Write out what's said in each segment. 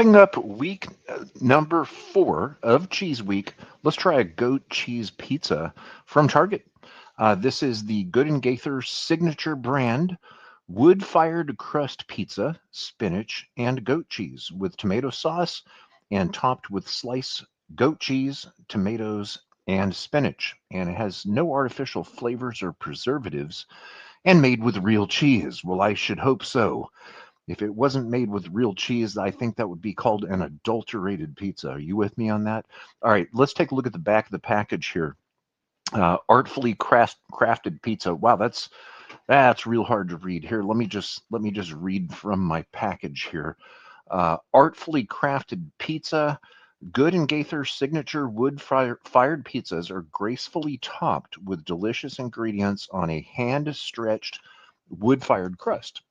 Wrapping up week number 4 of Cheese Week, let's try a goat cheese pizza from Target. This is the Good and Gaither signature brand wood fired crust pizza, spinach, and goat cheese with tomato sauce and topped with sliced goat cheese, tomatoes, and spinach. And it has no artificial flavors or preservatives and made with real cheese. Well, I should hope so. If it wasn't made with real cheese, I think that would be called an adulterated pizza. Are you with me on that? All right, let's take a look at the back of the package here. Artfully crafted pizza. Wow, that's real hard to read. Here, let me just read from my package here. Artfully crafted pizza. Good and Gaither signature wood-fired pizzas are gracefully topped with delicious ingredients on a hand-stretched wood-fired crust.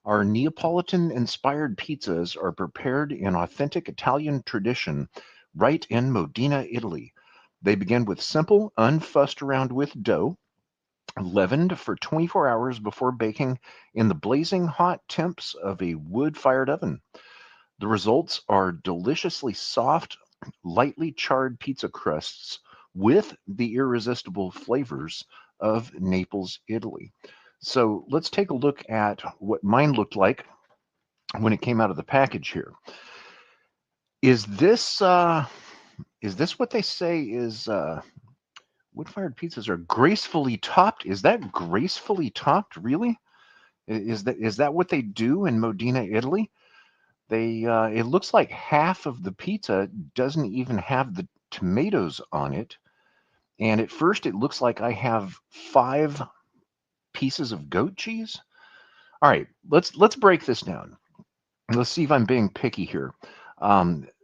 Our Neapolitan-inspired pizzas are prepared in authentic Italian tradition right in Modena, Italy. They begin with simple, unfussed around with dough, leavened for 24 hours before baking in the blazing hot temps of a wood-fired oven. The results are deliciously soft, lightly charred pizza crusts with the irresistible flavors of Naples, Italy. So let's take a look at what mine looked like when it came out of the package here. Is this what they say is wood-fired pizzas are gracefully topped? Is that gracefully topped? Really? Is that what they do in Modena, Italy? They it looks like half of the pizza doesn't even have the tomatoes on it. And at first it looks like I have 5 pieces of goat cheese. All right, let's break this down. Let's see if I'm being picky here.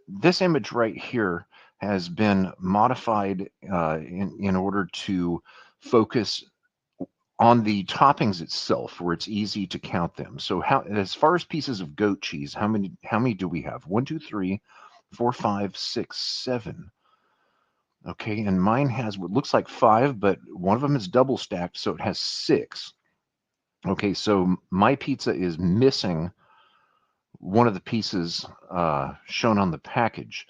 This image right here has been modified in order to focus on the toppings itself, where it's easy to count them. So, as far as pieces of goat cheese, how many do we have? One, two, three, four, five, six, 7. Okay, and mine has what looks like 5, but one of them is double stacked, so it has 6. Okay, so my pizza is missing one of the pieces shown on the package.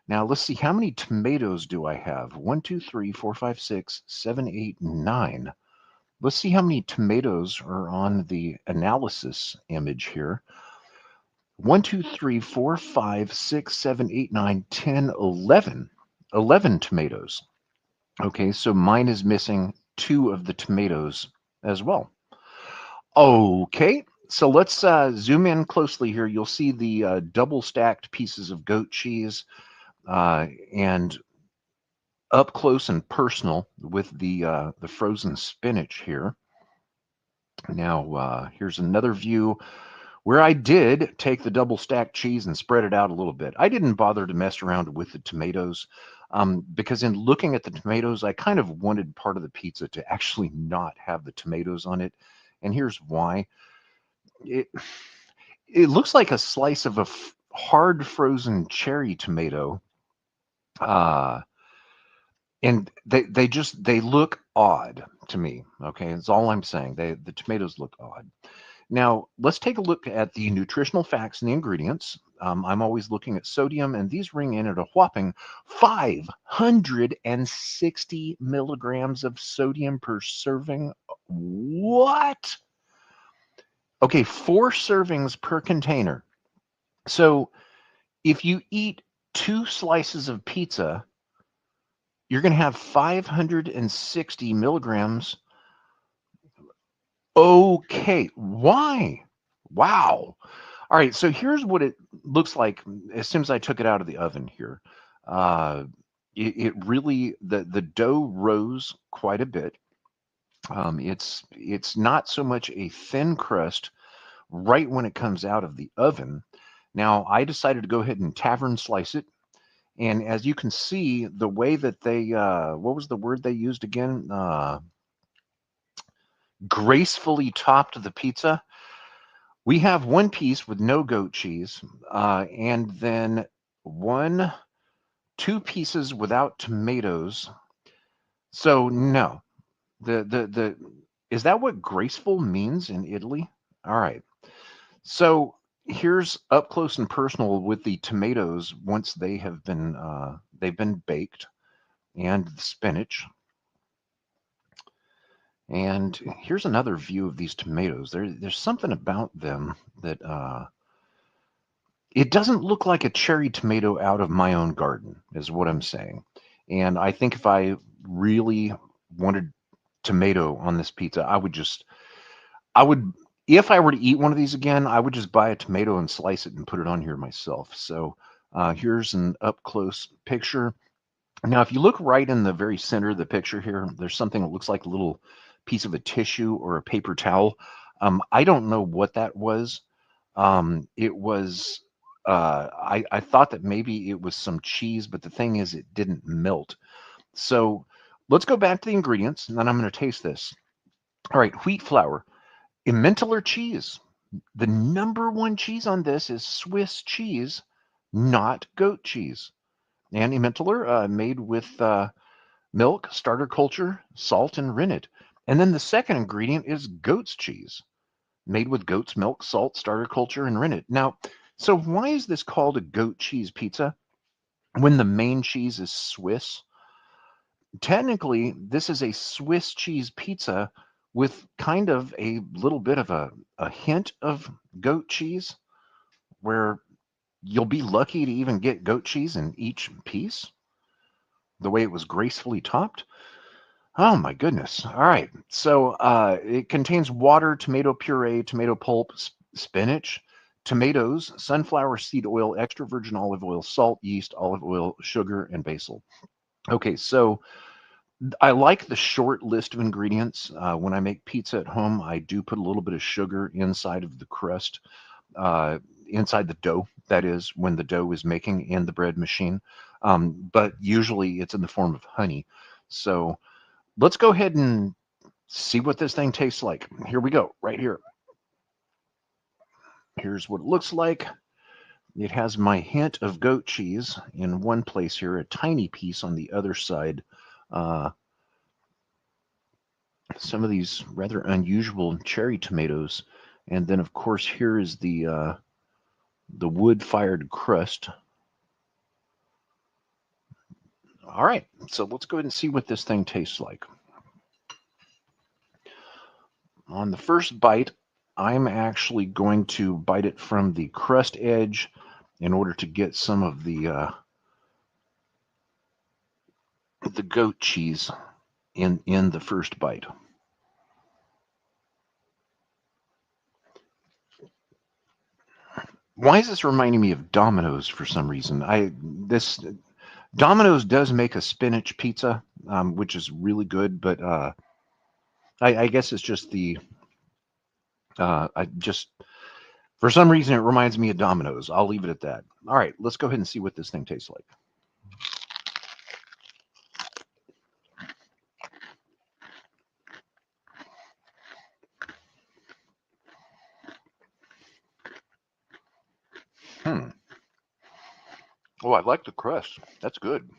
Now let's see, how many tomatoes do I have? 1, 2, 3, 4, 5, 6, 7, 8, 9. Let's see how many tomatoes are on the analysis image here. 1, 2, 3, 4, 5, 6, 7, 8, 9, 10, 11. 11 tomatoes. Okay, so mine is missing 2 of the tomatoes as well. Okay, so let's zoom in closely here. You'll see the double stacked pieces of goat cheese and up close and personal with the frozen spinach here. Now, here's another view where I did take the double stacked cheese and spread it out a little bit. I didn't bother to mess around with the tomatoes because in looking at the tomatoes, I kind of wanted part of the pizza to actually not have the tomatoes on it. And here's why. It, it looks like a slice of a hard frozen cherry tomato. Uh, and they look odd to me. Okay, that's all I'm saying. The tomatoes look odd. Now, let's take a look at the nutritional facts and the ingredients. I'm always looking at sodium, and these ring in at a whopping 560 milligrams of sodium per serving. What? Okay, 4 servings per container. So if you eat 2 slices of pizza, you're going to have 560 milligrams. Okay, why? Wow. All right, so here's what it looks like as soon as I took it out of the oven here. It really, the dough rose quite a bit. It's not so much a thin crust right when it comes out of the oven. Now, I decided to go ahead and tavern slice it. And as you can see, the way that they, what was the word they used again? Gracefully topped the pizza. We have 1 piece with no goat cheese, and then 2 pieces without tomatoes. So no, is that what graceful means in Italy? All right. So Here's up close and personal with the tomatoes once they've been baked, and the spinach. And here's another view of these tomatoes. There's something about them that it doesn't look like a cherry tomato out of my own garden, is what I'm saying. And I think if I really wanted tomato on this pizza, I would, if I were to eat one of these again, I would just buy a tomato and slice it and put it on here myself. So here's an up close picture. Now, if you look right in the very center of the picture here, there's something that looks like a little piece of a tissue or a paper towel. I don't know what that was. It was, I thought that maybe it was some cheese, but the thing is, it didn't melt. So let's go back to the ingredients, and then I'm going to taste this. All right, wheat flour, Emmentaler cheese. The number one cheese on this is Swiss cheese, not goat cheese. And Emmentaler, made with milk, starter culture, salt, and rennet. And then the second ingredient is goat's cheese, made with goat's milk, salt, starter culture, and rennet. Now, so why is this called a goat cheese pizza when the main cheese is Swiss? Technically, this is a Swiss cheese pizza with kind of a little bit of a hint of goat cheese, where you'll be lucky to even get goat cheese in each piece, the way it was gracefully topped. Oh my goodness. All right. So it contains water, tomato puree, tomato pulp, spinach, tomatoes, sunflower seed oil, extra virgin olive oil, salt, yeast, olive oil, sugar, and basil. Okay, so I like the short list of ingredients. When I make pizza at home, I do put a little bit of sugar inside of the crust, uh, inside the dough. That is, when the dough is making in the bread machine. But usually it's in the form of honey. So let's go ahead and see what this thing tastes like. Here we go, right here. Here's what it looks like. It has my hint of goat cheese in one place here, a tiny piece on the other side. Uh, some of these rather unusual cherry tomatoes, and then of course here is the wood-fired crust. All right, so let's go ahead and see what this thing tastes like. On the first bite, I'm actually going to bite it from the crust edge in order to get some of the goat cheese in the first bite. Why is this reminding me of Domino's for some reason? This Domino's does make a spinach pizza, which is really good, but I guess it's just I just for some reason it reminds me of Domino's. I'll leave it at that. All right, let's go ahead and see what this thing tastes like. Hmm. Oh, I like the crust. That's good.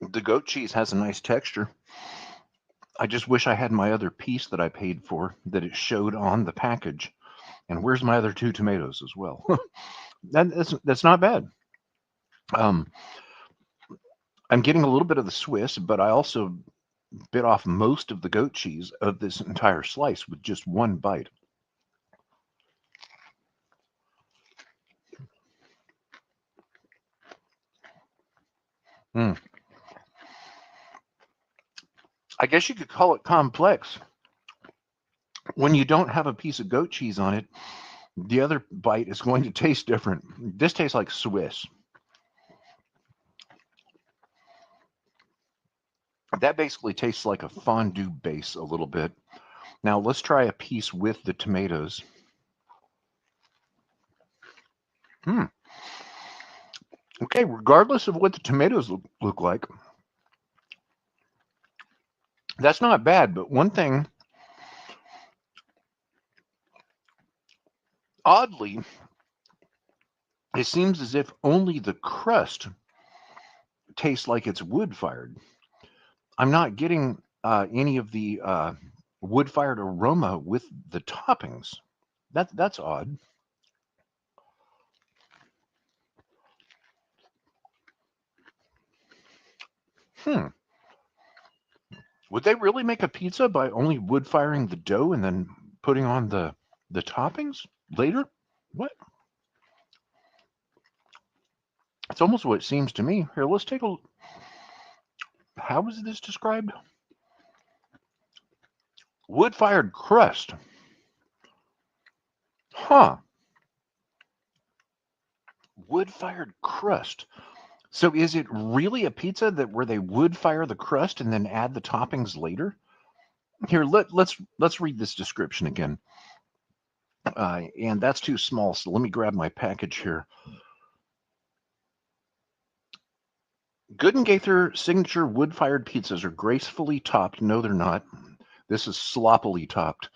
The goat cheese has a nice texture. I just wish I had my other piece that I paid for that it showed on the package. And where's my other two tomatoes as well? That's not bad. Um, I'm getting a little bit of the Swiss, but I also bit off most of the goat cheese of this entire slice with just one bite. Mm. I guess you could call it complex. When you don't have a piece of goat cheese on it, the other bite is going to taste different. This tastes like Swiss. That basically tastes like a fondue base a little bit. Now let's try a piece with the tomatoes. Hmm. Okay, regardless of what the tomatoes look like, that's not bad. But one thing, oddly, it seems as if only the crust tastes like it's wood fired. I'm not getting any of the wood-fired aroma with the toppings. That's odd. Hmm. Would they really make a pizza by only wood firing the dough and then putting on the toppings later? What? It's almost what it seems to me. Here, let's take a. How was this described? Wood fired crust. Huh. Wood fired crust. So is it really a pizza that where they would fire the crust and then add the toppings later? Here, let's read this description again. And that's too small, so let me grab my package here. Good and Gaither signature wood-fired pizzas are gracefully topped. No, they're not. This is sloppily topped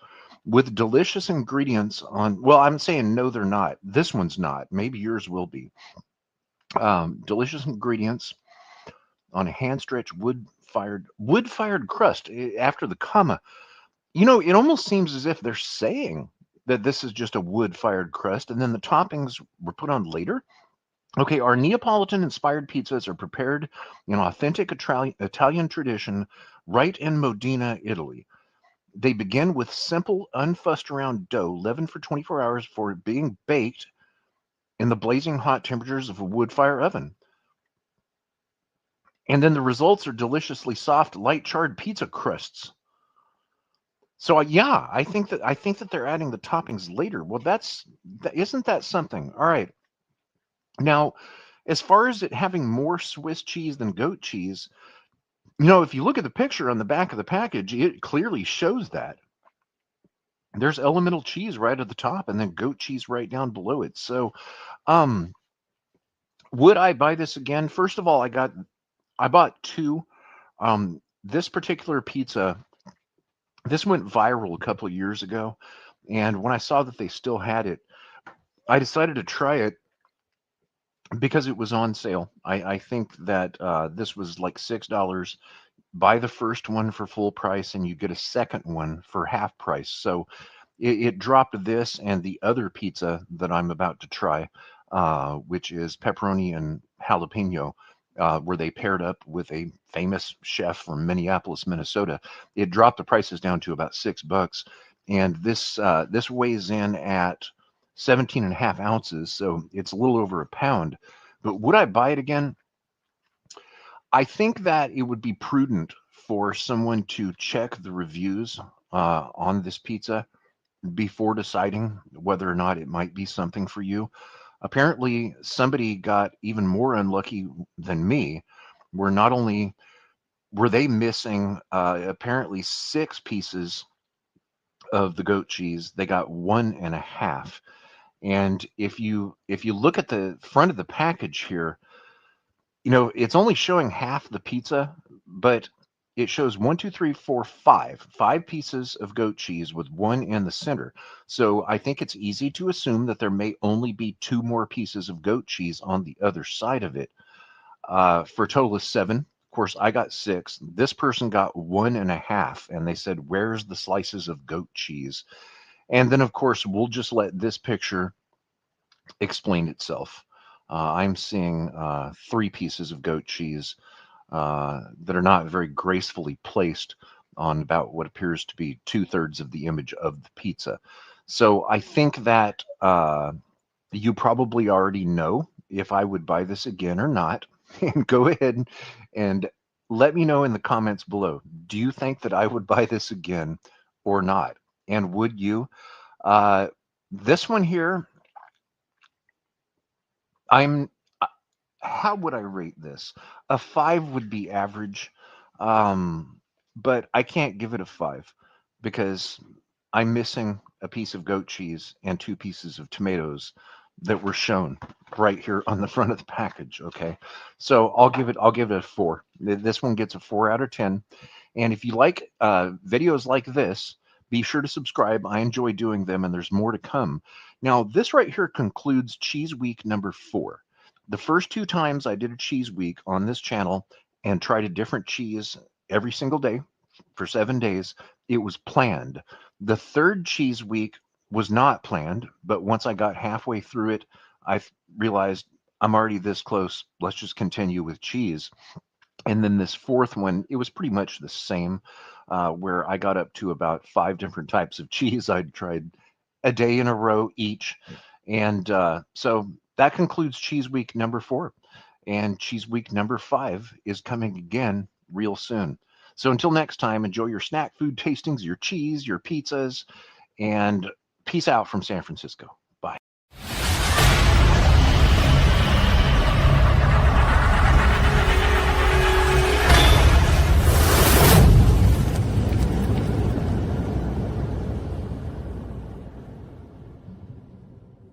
with delicious ingredients on. Well, I'm saying no, they're not. This one's not. Maybe yours will be. Delicious ingredients on a hand-stretched wood-fired crust after the comma. You know, it almost seems as if they're saying that this is just a wood-fired crust, and then the toppings were put on later. Okay, our Neapolitan-inspired pizzas are prepared in authentic Italian tradition, right in Modena, Italy. They begin with simple, unfussed around dough, leavened for 24 hours before being baked in the blazing hot temperatures of a wood fire oven. And then the results are deliciously soft, light charred pizza crusts. So yeah, I think that they're adding the toppings later. Well, isn't that something? All right. Now, as far as it having more Swiss cheese than goat cheese, if you look at the picture on the back of the package, it clearly shows that. There's elemental cheese right at the top and then goat cheese right down below it. So, um, would I buy this again? First of all, I bought two. This particular pizza, this went viral a couple of years ago, and when I saw that they still had it, I decided to try it because it was on sale. I think that this was like $6. Buy the first one for full price, and you get a second one for half price. So it dropped this and the other pizza that I'm about to try, which is pepperoni and jalapeno, where they paired up with a famous chef from Minneapolis, Minnesota. It dropped the prices down to about $6, and this weighs in at 17 and a half ounces, so it's a little over a pound. But would I buy it again? I think that it would be prudent for someone to check the reviews on this pizza before deciding whether or not it might be something for you. Apparently, somebody got even more unlucky than me, where not only were they missing apparently 6 pieces of the goat cheese, they got 1.5. And if you look at the front of the package here, it's only showing half the pizza, but it shows one, two, three, four, five pieces of goat cheese with one in the center. So I think it's easy to assume that there may only be 2 more pieces of goat cheese on the other side of it, for a total of 7. Of course, I got 6. This person got 1.5, and they said, "Where's the slices of goat cheese?" And then, of course, we'll just let this picture explain itself. I'm seeing 3 pieces of goat cheese that are not very gracefully placed on about what appears to be 2/3 of the image of the pizza. So I think that you probably already know if I would buy this again or not. And go ahead and let me know in the comments below. Do you think that I would buy this again or not? And would you? Uh, this one here, I'm how would I rate this? A 5 would be average, but I can't give it a 5 because I'm missing a piece of goat cheese and 2 pieces of tomatoes that were shown right here on the front of the package. Okay, so I'll give it a 4. This one gets a 4 out of 10. And if you like videos like this, be sure to subscribe. I enjoy doing them, and there's more to come. Now, this right here concludes Cheese Week number 4. The first 2 times I did a cheese week on this channel and tried a different cheese every single day. for 7 days. It was planned. The third cheese week was not planned, but once I got halfway through it, I realized I'm already this close. Let's just continue with cheese. And then this fourth one, it was pretty much the same, where I got up to about 5 different types of cheese. I'd tried a day in a row each. And so that concludes Cheese Week number 4. And Cheese Week number 5 is coming again real soon. So until next time, enjoy your snack food tastings, your cheese, your pizzas, and peace out from San Francisco.